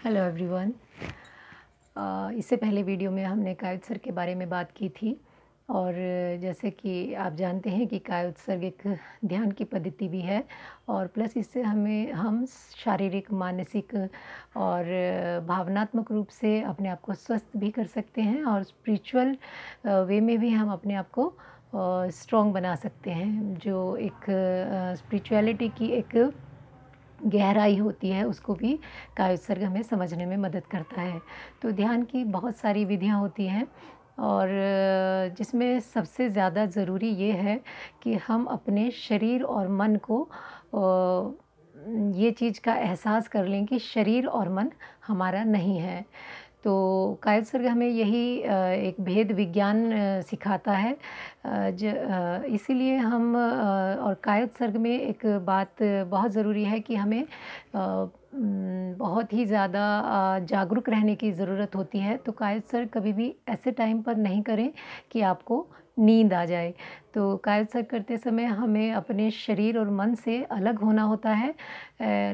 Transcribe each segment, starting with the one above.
Hello everyone. इससे पहले video में हमने काय उत्सर्ग के बारे में बात की थी और जैसे कि आप जानते हैं कि काय उत्सर्ग एक ध्यान की पद्धति भी है और प्लस इससे हम शारीरिक, मानसिक और भावनात्मक रूप से अपने आप को स्वस्थ भी कर सकते हैं और स्पिरिचुअल वे में भी हम अपने आप को स्ट्रॉन्ग बना सकते हैं। जो एक स्पिरिचुअलिटी की एक गहराई होती है उसको भी काय उत्सर्ग हमें समझने में मदद करता है। तो ध्यान की बहुत सारी विधियाँ होती हैं और जिसमें सबसे ज़्यादा ज़रूरी ये है कि हम अपने शरीर और मन को ये चीज़ का एहसास कर लें कि शरीर और मन हमारा नहीं है। तो काय उत्सर्ग हमें यही एक भेद विज्ञान सिखाता है। इसीलिए हम और काय उत्सर्ग में एक बात बहुत ज़रूरी है कि हमें बहुत ही ज़्यादा जागरूक रहने की ज़रूरत होती है। तो काय उत्सर्ग कभी भी ऐसे टाइम पर नहीं करें कि आपको नींद आ जाए। तो काय उत्सर्ग करते समय हमें अपने शरीर और मन से अलग होना होता है,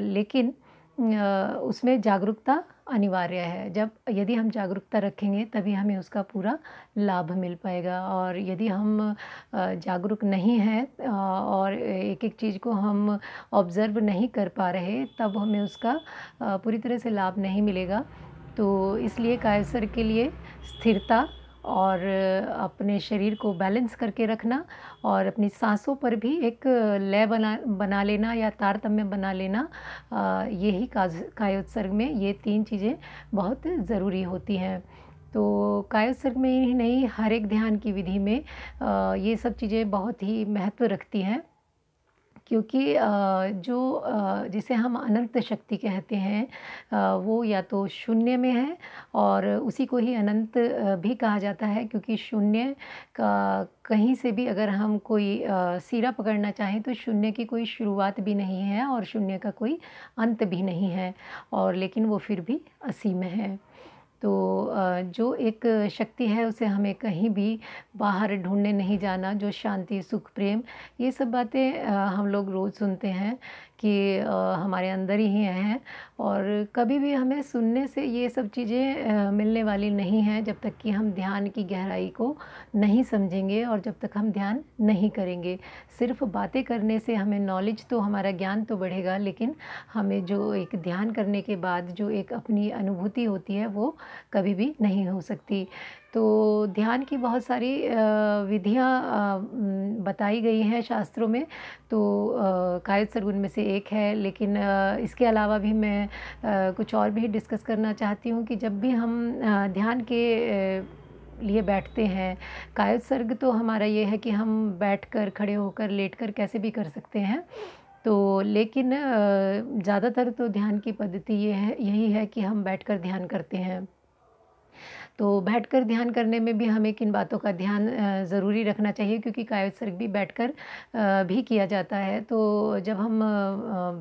लेकिन उसमें जागरूकता अनिवार्य है। यदि हम जागरूकता रखेंगे तभी हमें उसका पूरा लाभ मिल पाएगा और यदि हम जागरूक नहीं हैं और एक-एक चीज़ को हम ऑब्ज़र्व नहीं कर पा रहे, तब हमें उसका पूरी तरह से लाभ नहीं मिलेगा। तो इसलिए काय उत्सर्ग के लिए स्थिरता और अपने शरीर को बैलेंस करके रखना और अपनी साँसों पर भी एक लय बना लेना या तारतम्य बना लेना, यही काय उत्सर्ग में ये 3 चीज़ें बहुत ज़रूरी होती हैं। तो काय उत्सर्ग में ही नहीं, हर एक ध्यान की विधि में ये सब चीज़ें बहुत ही महत्व रखती हैं, क्योंकि जिसे हम अनंत शक्ति कहते हैं, वो या तो शून्य में है और उसी को ही अनंत भी कहा जाता है, क्योंकि शून्य का कहीं से भी अगर हम कोई सिरा पकड़ना चाहें तो शून्य की कोई शुरुआत भी नहीं है और शून्य का कोई अंत भी नहीं है, और लेकिन वो फिर भी असीम है। तो जो एक शक्ति है उसे हमें कहीं भी बाहर ढूँढने नहीं जाना, जो शांति, सुख, प्रेम, ये सब बातें हम लोग रोज़ सुनते हैं कि हमारे अंदर ही हैं और कभी भी हमें सुनने से ये सब चीज़ें मिलने वाली नहीं हैं जब तक कि हम ध्यान की गहराई को नहीं समझेंगे और जब तक हम ध्यान नहीं करेंगे। सिर्फ़ बातें करने से हमें नॉलेज तो, हमारा ज्ञान तो बढ़ेगा, लेकिन हमें जो एक ध्यान करने के बाद जो एक अपनी अनुभूति होती है वो कभी भी नहीं हो सकती। तो ध्यान की बहुत सारी विधियाँ बताई गई हैं शास्त्रों में, तो काय उत्सर्ग उनमें से एक है, लेकिन इसके अलावा भी मैं कुछ और भी डिस्कस करना चाहती हूँ कि जब भी हम ध्यान के लिए बैठते हैं, काय उत्सर्ग तो हमारा ये है कि हम बैठकर, खड़े होकर, लेटकर कैसे भी कर सकते हैं। तो लेकिन ज़्यादातर तो ध्यान की पद्धति यही है कि हम बैठकर ध्यान करते हैं। तो बैठकर ध्यान करने में भी हमें किन बातों का ध्यान ज़रूरी रखना चाहिए, क्योंकि काय उत्सर्ग भी बैठकर भी किया जाता है। तो जब हम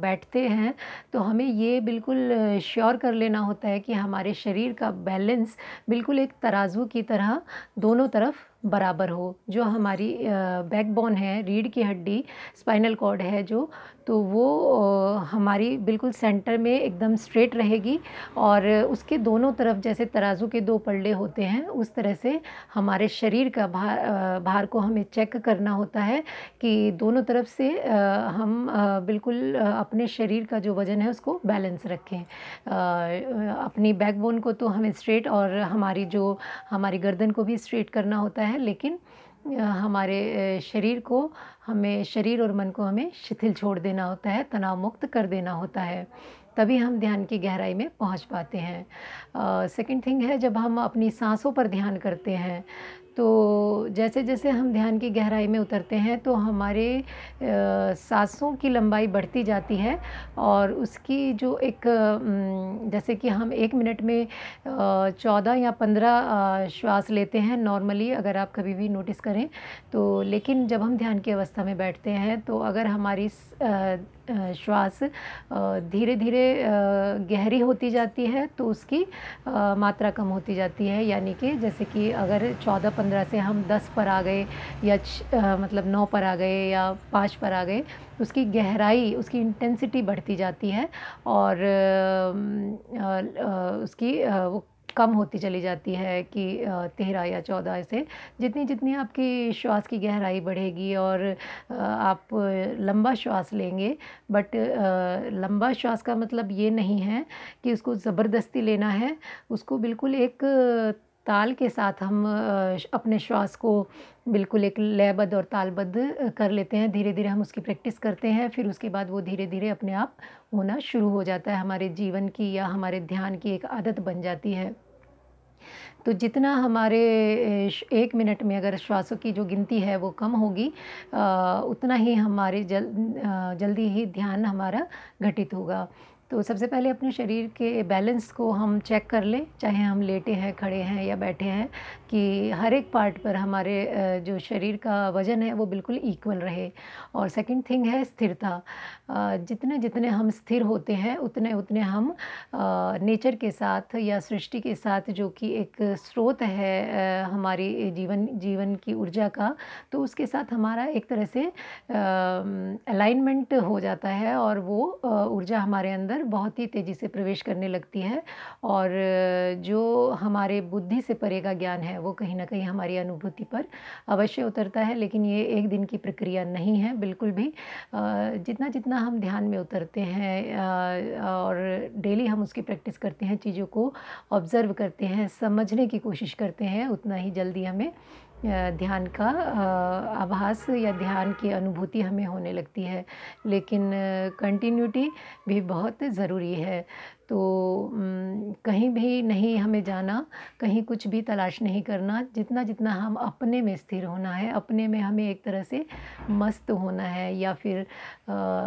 बैठते हैं तो हमें ये बिल्कुल श्योर कर लेना होता है कि हमारे शरीर का बैलेंस बिल्कुल एक तराजू की तरह दोनों तरफ बराबर हो। जो हमारी बैकबोन है, रीढ़ की हड्डी, स्पाइनल कॉर्ड है जो, तो वो हमारी बिल्कुल सेंटर में एकदम स्ट्रेट रहेगी और उसके दोनों तरफ जैसे तराजू के 2 पल्ले होते हैं, उस तरह से हमारे शरीर का भार को हमें चेक करना होता है कि दोनों तरफ से हम बिल्कुल अपने शरीर का जो वज़न है उसको बैलेंस रखें। अपनी बैकबोन को तो हमें स्ट्रेट और हमारी गर्दन को भी स्ट्रेट करना होता है, लेकिन हमारे शरीर और मन को हमें शिथिल छोड़ देना होता है, तनाव मुक्त कर देना होता है, तभी हम ध्यान की गहराई में पहुंच पाते हैं। सेकंड थिंग है, जब हम अपनी साँसों पर ध्यान करते हैं, तो जैसे-जैसे हम ध्यान की गहराई में उतरते हैं तो हमारे साँसों की लंबाई बढ़ती जाती है और उसकी जो एक जैसे कि हम 1 मिनट में 14 या 15 श्वास लेते हैं नॉर्मली, अगर आप कभी भी नोटिस करें तो। लेकिन जब हम ध्यान की अवस्था में बैठते हैं तो अगर हमारी श्वास धीरे-धीरे गहरी होती जाती है तो उसकी मात्रा कम होती जाती है, यानी कि जैसे कि अगर 14 15 से हम 10 पर आ गए या मतलब 9 पर आ गए या 5 पर आ गए, उसकी गहराई, उसकी इंटेंसिटी बढ़ती जाती है और उसकी वो कम होती चली जाती है कि 13 या 14 ऐसे जितनी जितनी आपकी श्वास की गहराई बढ़ेगी और आप लंबा श्वास लेंगे, बट लंबा श्वास का मतलब ये नहीं है कि उसको ज़बरदस्ती लेना है, उसको बिल्कुल एक ताल के साथ हम अपने श्वास को बिल्कुल एक लयबद्ध और तालबद्ध कर लेते हैं। धीरे-धीरे हम उसकी प्रैक्टिस करते हैं, फिर उसके बाद वो धीरे-धीरे अपने आप होना शुरू हो जाता है। हमारे जीवन की या हमारे ध्यान की एक आदत बन जाती है। तो जितना हमारे 1 मिनट में अगर श्वासों की जो गिनती है वो कम होगी, उतना ही हमारे जल्दी ही ध्यान हमारा घटित होगा। तो सबसे पहले अपने शरीर के बैलेंस को हम चेक कर लें, चाहे हम लेटे हैं, खड़े हैं या बैठे हैं, कि हर एक पार्ट पर हमारे जो शरीर का वज़न है वो बिल्कुल इक्वल रहे। और सेकंड थिंग है स्थिरता। जितने-जितने हम स्थिर होते हैं, उतने-उतने हम नेचर के साथ या सृष्टि के साथ, जो कि एक स्रोत है हमारी जीवन की ऊर्जा का, तो उसके साथ हमारा एक तरह से अलाइनमेंट हो जाता है और वो ऊर्जा हमारे अंदर बहुत ही तेज़ी से प्रवेश करने लगती है और जो हमारे बुद्धि से परे का ज्ञान है वो कहीं न कहीं हमारी अनुभूति पर अवश्य उतरता है। लेकिन ये एक दिन की प्रक्रिया नहीं है बिल्कुल भी। जितना-जितना हम ध्यान में उतरते हैं और डेली हम उसकी प्रैक्टिस करते हैं, चीज़ों को ऑब्ज़र्व करते हैं, समझने की कोशिश करते हैं, उतना ही जल्दी हमें ध्यान का आभास या ध्यान की अनुभूति हमें होने लगती है। लेकिन कंटिन्यूटी भी बहुत ज़रूरी है। तो कहीं भी नहीं हमें जाना, कहीं कुछ भी तलाश नहीं करना, जितना-जितना हम अपने में स्थिर होना है, अपने में हमें एक तरह से मस्त होना है या फिर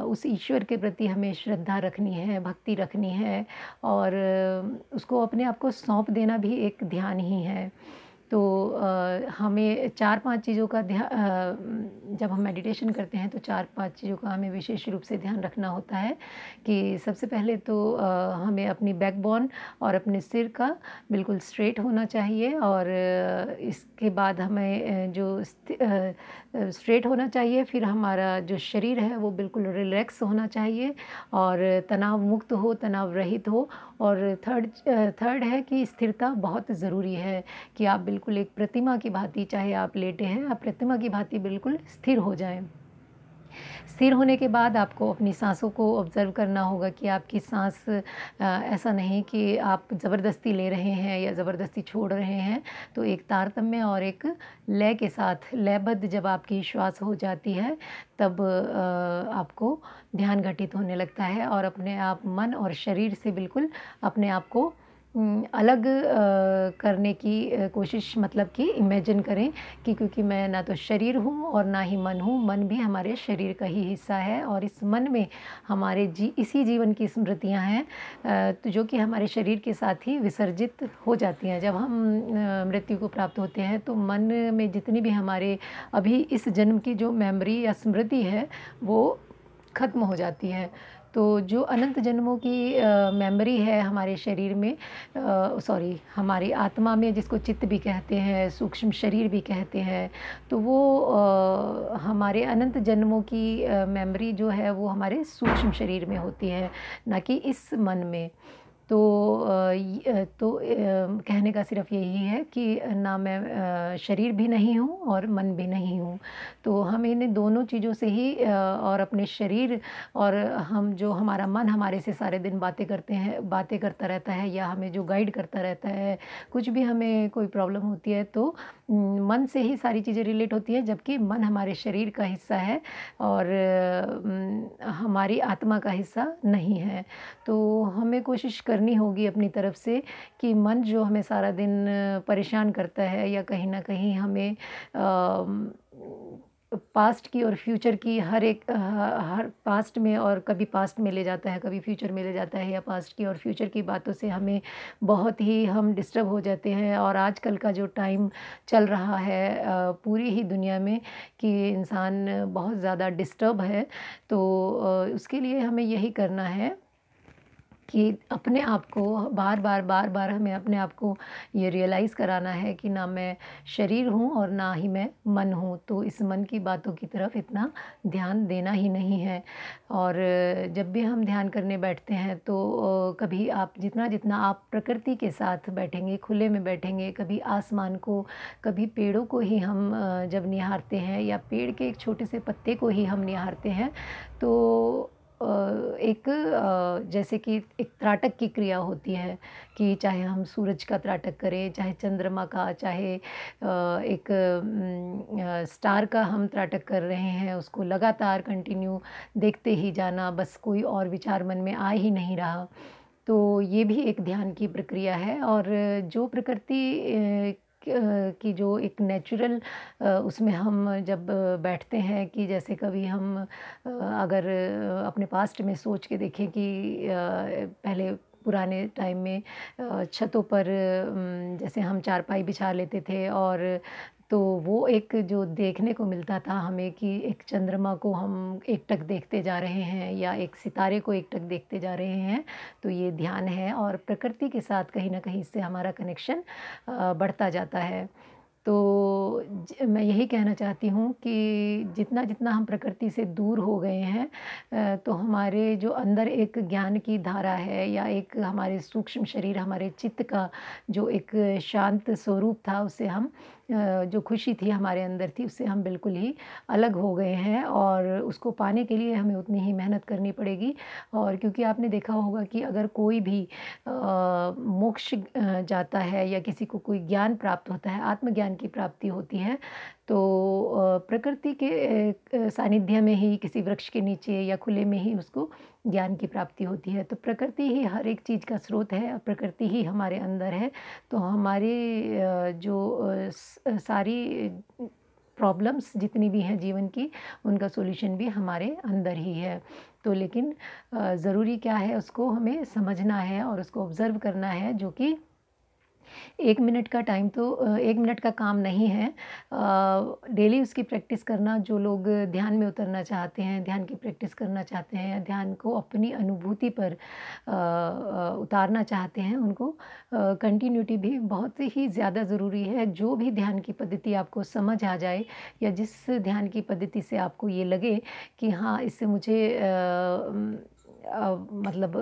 उस ईश्वर के प्रति हमें श्रद्धा रखनी है, भक्ति रखनी है और उसको अपने आप को सौंप देना भी एक ध्यान ही है। तो हमें 4-5 चीज़ों का जब हम मेडिटेशन करते हैं तो 4-5 चीज़ों का हमें विशेष रूप से ध्यान रखना होता है कि सबसे पहले तो हमें अपनी बैकबोन और अपने सिर का बिल्कुल स्ट्रेट होना चाहिए और इसके बाद हमें स्ट्रेट होना चाहिए, फिर हमारा जो शरीर है वो बिल्कुल रिलैक्स होना चाहिए और तनाव मुक्त हो, तनाव रहित हो और थर्ड है कि स्थिरता बहुत ज़रूरी है कि आप बिल्कुल एक प्रतिमा की भांति, चाहे आप लेटे हैं, आप प्रतिमा की भांति बिल्कुल स्थिर हो जाएँ। स्थिर होने के बाद आपको अपनी साँसों को ऑब्ज़र्व करना होगा कि आपकी साँस ऐसा नहीं कि आप ज़बरदस्ती ले रहे हैं या ज़बरदस्ती छोड़ रहे हैं। तो एक तारतम्य और एक लय के साथ, लयबद्ध जब आपकी श्वास हो जाती है, तब आपको ध्यान घटित होने लगता है और अपने आप मन और शरीर से बिल्कुल अपने आप को अलग करने की कोशिश, मतलब कि इमेजिन करें कि क्योंकि मैं ना तो शरीर हूँ और ना ही मन हूँ, मन भी हमारे शरीर का ही हिस्सा है और इस मन में हमारे इसी जीवन की स्मृतियाँ हैं, तो जो कि हमारे शरीर के साथ ही विसर्जित हो जाती हैं। जब हम मृत्यु को प्राप्त होते हैं तो मन में जितनी भी हमारे अभी इस जन्म की जो मेमोरी या स्मृति है वो ख़त्म हो जाती है। तो जो अनंत जन्मों की मेमोरी है हमारे शरीर में, सॉरी, हमारी आत्मा में, जिसको चित्त भी कहते हैं, सूक्ष्म शरीर भी कहते हैं, तो वो हमारे अनंत जन्मों की मेमोरी जो है वो हमारे सूक्ष्म शरीर में होती है, ना कि इस मन में। तो कहने का सिर्फ़ यही है कि ना मैं शरीर भी नहीं हूँ और मन भी नहीं हूँ। तो हम इन्हें दोनों चीज़ों से ही और अपने शरीर और हम जो हमारा मन हमारे से सारे दिन बातें करता रहता है या हमें जो गाइड करता रहता है, कुछ भी हमें कोई प्रॉब्लम होती है तो मन से ही सारी चीज़ें रिलेट होती हैं, जबकि मन हमारे शरीर का हिस्सा है और हमारी आत्मा का हिस्सा नहीं है। तो हमें कोशिश करनी होगी अपनी तरफ से कि मन जो हमें सारा दिन परेशान करता है या कहीं न कहीं हमें पास्ट की और फ्यूचर की हर पास्ट में और कभी पास्ट में ले जाता है, कभी फ्यूचर में ले जाता है, या पास्ट की और फ्यूचर की बातों से हमें बहुत ही हम डिस्टर्ब हो जाते हैं। और आजकल का जो टाइम चल रहा है पूरी ही दुनिया में कि इंसान बहुत ज़्यादा डिस्टर्ब है, तो उसके लिए हमें यही करना है कि अपने आप को बार-बार हमें अपने आप को ये रियलाइज़ कराना है कि ना मैं शरीर हूँ और ना ही मैं मन हूँ। तो इस मन की बातों की तरफ इतना ध्यान देना ही नहीं है। और जब भी हम ध्यान करने बैठते हैं तो कभी आप जितना-जितना आप प्रकृति के साथ बैठेंगे, खुले में बैठेंगे, कभी आसमान को, कभी पेड़ों को ही हम जब निहारते हैं या पेड़ के एक छोटे से पत्ते को ही हम निहारते हैं, तो एक जैसे कि एक त्राटक की क्रिया होती है कि चाहे हम सूरज का त्राटक करें, चाहे चंद्रमा का, चाहे एक स्टार का हम त्राटक कर रहे हैं, उसको लगातार कंटिन्यू देखते ही जाना, बस कोई और विचार मन में आ ही नहीं रहा। तो ये भी एक ध्यान की प्रक्रिया है और जो प्रकृति की जो एक नेचुरल उसमें हम जब बैठते हैं कि जैसे कभी हम अगर अपने पास्ट में सोच के देखें कि पहले पुराने टाइम में छतों पर जैसे हम चारपाई बिछा लेते थे और तो वो एक जो देखने को मिलता था हमें कि एक चंद्रमा को हम एकटक देखते जा रहे हैं या एक सितारे को एकटक देखते जा रहे हैं, तो ये ध्यान है और प्रकृति के साथ कहीं न कहीं इससे हमारा कनेक्शन बढ़ता जाता है। तो मैं यही कहना चाहती हूँ कि जितना-जितना हम प्रकृति से दूर हो गए हैं तो हमारे जो अंदर एक ज्ञान की धारा है या एक हमारे सूक्ष्म शरीर, हमारे चित्त का जो एक शांत स्वरूप था, उससे हम जो खुशी थी हमारे अंदर थी, उससे हम बिल्कुल ही अलग हो गए हैं और उसको पाने के लिए हमें उतनी ही मेहनत करनी पड़ेगी। और क्योंकि आपने देखा होगा कि अगर कोई भी मोक्ष जाता है या किसी को कोई ज्ञान प्राप्त होता है, आत्मज्ञान की प्राप्ति होती है, तो प्रकृति के सानिध्य में ही किसी वृक्ष के नीचे या खुले में ही उसको ज्ञान की प्राप्ति होती है। तो प्रकृति ही हर एक चीज़ का स्रोत है और प्रकृति ही हमारे अंदर है। तो हमारी जो सारी प्रॉब्लम्स जितनी भी हैं जीवन की, उनका सॉल्यूशन भी हमारे अंदर ही है। तो लेकिन ज़रूरी क्या है उसको हमें समझना है और उसको ऑब्ज़र्व करना है जो कि 1 मिनट का टाइम तो 1 मिनट का काम नहीं है। डेली उसकी प्रैक्टिस करना जो लोग ध्यान में उतरना चाहते हैं, ध्यान की प्रैक्टिस करना चाहते हैं, ध्यान को अपनी अनुभूति पर उतारना चाहते हैं, उनको कंटिन्यूटी भी बहुत ही ज़्यादा ज़रूरी है। जो भी ध्यान की पद्धति आपको समझ आ जाए या जिस ध्यान की पद्धति से आपको ये लगे कि हाँ, इससे मुझे मतलब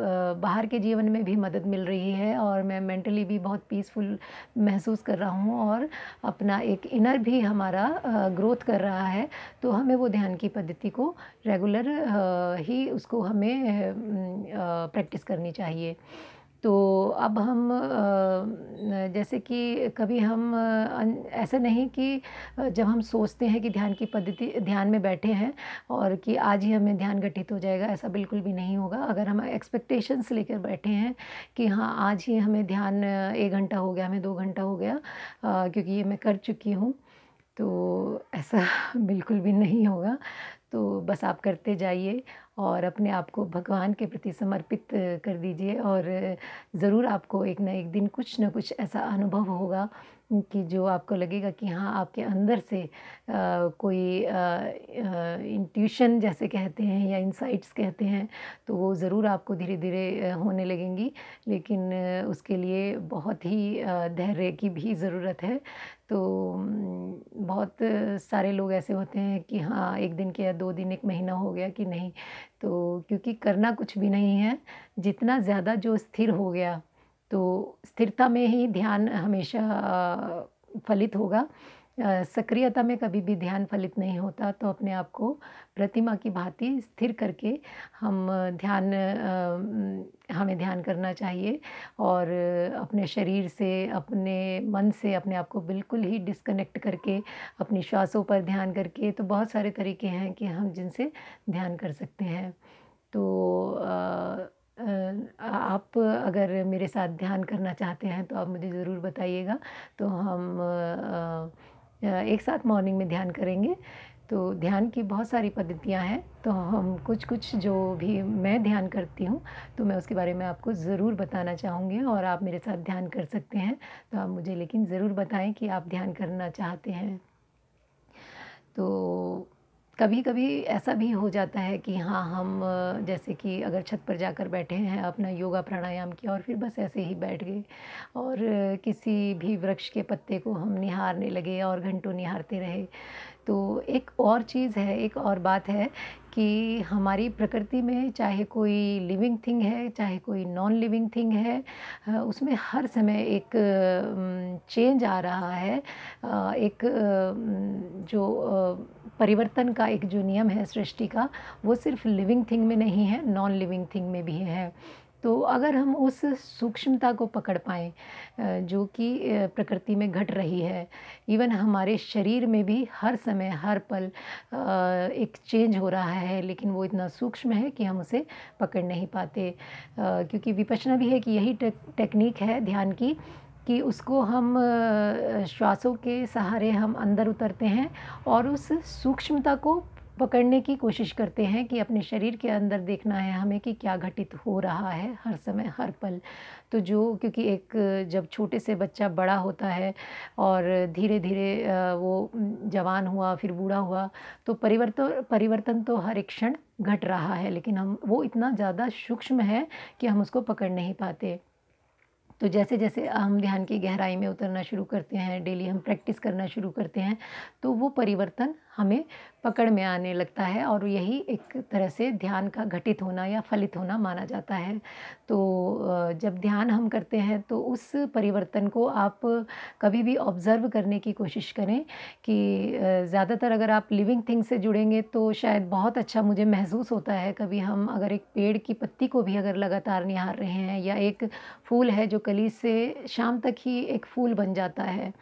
बाहर के जीवन में भी मदद मिल रही है और मैं मेंटली भी बहुत पीसफुल महसूस कर रहा हूँ और अपना एक इनर भी हमारा ग्रोथ कर रहा है, तो हमें वो ध्यान की पद्धति को रेगुलर ही उसको हमें प्रैक्टिस करनी चाहिए। तो अब हम जैसे कि कभी हम ऐसा नहीं कि जब हम सोचते हैं कि ध्यान की पद्धति ध्यान में बैठे हैं और कि आज ही हमें ध्यान घटित हो जाएगा, ऐसा बिल्कुल भी नहीं होगा। अगर हम एक्सपेक्टेशंस लेकर बैठे हैं कि हाँ, आज ही हमें ध्यान 1 घंटा हो गया, हमें 2 घंटा हो गया क्योंकि ये मैं कर चुकी हूँ, तो ऐसा बिल्कुल भी नहीं होगा। तो बस आप करते जाइए और अपने आप को भगवान के प्रति समर्पित कर दीजिए और ज़रूर आपको एक ना एक दिन कुछ न कुछ ऐसा अनुभव होगा कि जो आपको लगेगा कि हाँ, आपके अंदर से कोई इंट्यूशन जैसे कहते हैं या इनसाइट्स कहते हैं, तो वो ज़रूर आपको धीरे-धीरे होने लगेंगी। लेकिन उसके लिए बहुत ही धैर्य की भी ज़रूरत है। तो बहुत सारे लोग ऐसे होते हैं कि हाँ, 1 दिन के या 2 दिन, 1 महीना हो गया कि नहीं, तो क्योंकि करना कुछ भी नहीं है, जितना ज़्यादा जो स्थिर हो गया, तो स्थिरता में ही ध्यान हमेशा फलित होगा। सक्रियता में कभी भी ध्यान फलित नहीं होता, तो अपने आप को प्रतिमा की भाँति स्थिर करके हम हमें ध्यान करना चाहिए और अपने शरीर से, अपने मन से अपने आप को बिल्कुल ही डिस्कनेक्ट करके, अपनी श्वासों पर ध्यान करके, तो बहुत सारे तरीके हैं कि हम जिनसे ध्यान कर सकते हैं। तो आप अगर मेरे साथ ध्यान करना चाहते हैं, तो आप मुझे ज़रूर बताइएगा, तो हम एक साथ मॉर्निंग में ध्यान करेंगे। तो ध्यान की बहुत सारी पद्धतियाँ हैं, तो हम कुछ-कुछ जो भी मैं ध्यान करती हूँ, तो मैं उसके बारे में आपको ज़रूर बताना चाहूँगी और आप मेरे साथ ध्यान कर सकते हैं। तो आप मुझे लेकिन ज़रूर बताएँ कि आप ध्यान करना चाहते हैं। तो कभी-कभी ऐसा भी हो जाता है कि हाँ, हम जैसे कि अगर छत पर जाकर बैठे हैं, अपना योगा प्राणायाम किया और फिर बस ऐसे ही बैठ गए और किसी भी वृक्ष के पत्ते को हम निहारने लगे और घंटों निहारते रहे। तो एक और चीज़ है, एक और बात है कि हमारी प्रकृति में चाहे कोई लिविंग थिंग है, चाहे कोई नॉन लिविंग थिंग है, उसमें हर समय एक चेंज आ रहा है। एक जो परिवर्तन का एक जो नियम है सृष्टि का, वो सिर्फ़ लिविंग थिंग में नहीं है, नॉन लिविंग थिंग में भी है। तो अगर हम उस सूक्ष्मता को पकड़ पाएँ जो कि प्रकृति में घट रही है, इवन हमारे शरीर में भी हर समय, हर पल एक चेंज हो रहा है, लेकिन वो इतना सूक्ष्म है कि हम उसे पकड़ नहीं पाते। क्योंकि विपश्यना भी है कि यही टेक्नीक है ध्यान की कि उसको हम श्वासों के सहारे हम अंदर उतरते हैं और उस सूक्ष्मता को पकड़ने की कोशिश करते हैं कि अपने शरीर के अंदर देखना है हमें कि क्या घटित हो रहा है हर समय, हर पल। तो जो क्योंकि एक जब छोटे से बच्चा बड़ा होता है और धीरे-धीरे वो जवान हुआ, फिर बूढ़ा हुआ, तो परिवर्तन तो हर एक क्षण घट रहा है, लेकिन हम वो इतना ज़्यादा सूक्ष्म है कि हम उसको पकड़ नहीं पाते। तो जैसे-जैसे हम ध्यान की गहराई में उतरना शुरू करते हैं, डेली हम प्रैक्टिस करना शुरू करते हैं, तो वो परिवर्तन हमें पकड़ में आने लगता है और यही एक तरह से ध्यान का घटित होना या फलित होना माना जाता है। तो जब ध्यान हम करते हैं तो उस परिवर्तन को आप कभी भी ऑब्ज़र्व करने की कोशिश करें कि ज़्यादातर अगर आप लिविंग थिंग से जुड़ेंगे तो शायद बहुत अच्छा मुझे महसूस होता है। कभी हम अगर एक पेड़ की पत्ती को भी अगर लगातार निहार रहे हैं या एक फूल है जो कली से शाम तक ही एक फूल बन जाता है।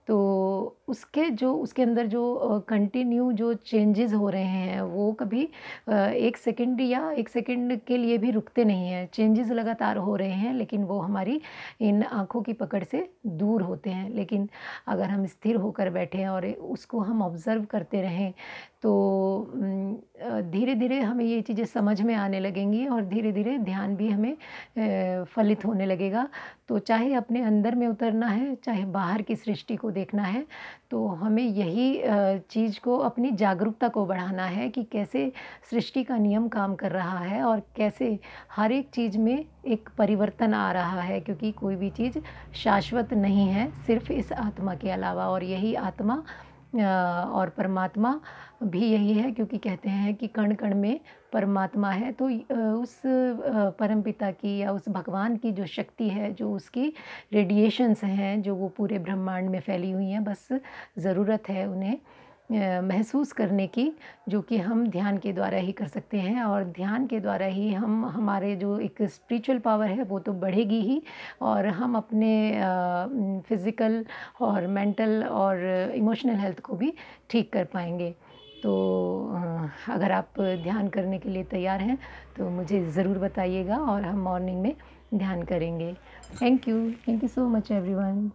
तो उसके अंदर जो कंटिन्यू जो चेंजेज़ हो रहे हैं वो कभी 1 सेकंड या 1 सेकंड के लिए भी रुकते नहीं हैं। चेंजेज़ लगातार हो रहे हैं लेकिन वो हमारी इन आँखों की पकड़ से दूर होते हैं। लेकिन अगर हम स्थिर होकर बैठें और उसको हम ऑब्ज़र्व करते रहें तो धीरे-धीरे हमें ये चीज़ें समझ में आने लगेंगी और धीरे-धीरे ध्यान भी हमें फलित होने लगेगा। तो चाहे अपने अंदर में उतरना है, चाहे बाहर की सृष्टि को देखना है, तो हमें यही चीज़ को अपनी जागरूकता को बढ़ाना है कि कैसे सृष्टि का नियम काम कर रहा है और कैसे हर एक चीज़ में एक परिवर्तन आ रहा है क्योंकि कोई भी चीज़ शाश्वत नहीं है, सिर्फ़ इस आत्मा के अलावा और यही आत्मा और परमात्मा भी यही है क्योंकि कहते हैं कि कण-कण में परमात्मा है तो उस परमपिता की या उस भगवान की जो शक्ति है, जो उसकी रेडिएशंस हैं, जो वो पूरे ब्रह्मांड में फैली हुई हैं, बस ज़रूरत है उन्हें महसूस करने की, जो कि हम ध्यान के द्वारा ही कर सकते हैं और ध्यान के द्वारा ही हम हमारे जो एक स्पिरिचुअल पावर है, वो तो बढ़ेगी ही और हम अपने फ़िज़िकल और मेंटल और इमोशनल हेल्थ को भी ठीक कर पाएँगे। तो अगर आप ध्यान करने के लिए तैयार हैं, तो मुझे ज़रूर बताइएगा और हम मॉर्निंग में ध्यान करेंगे। Thank you so much everyone.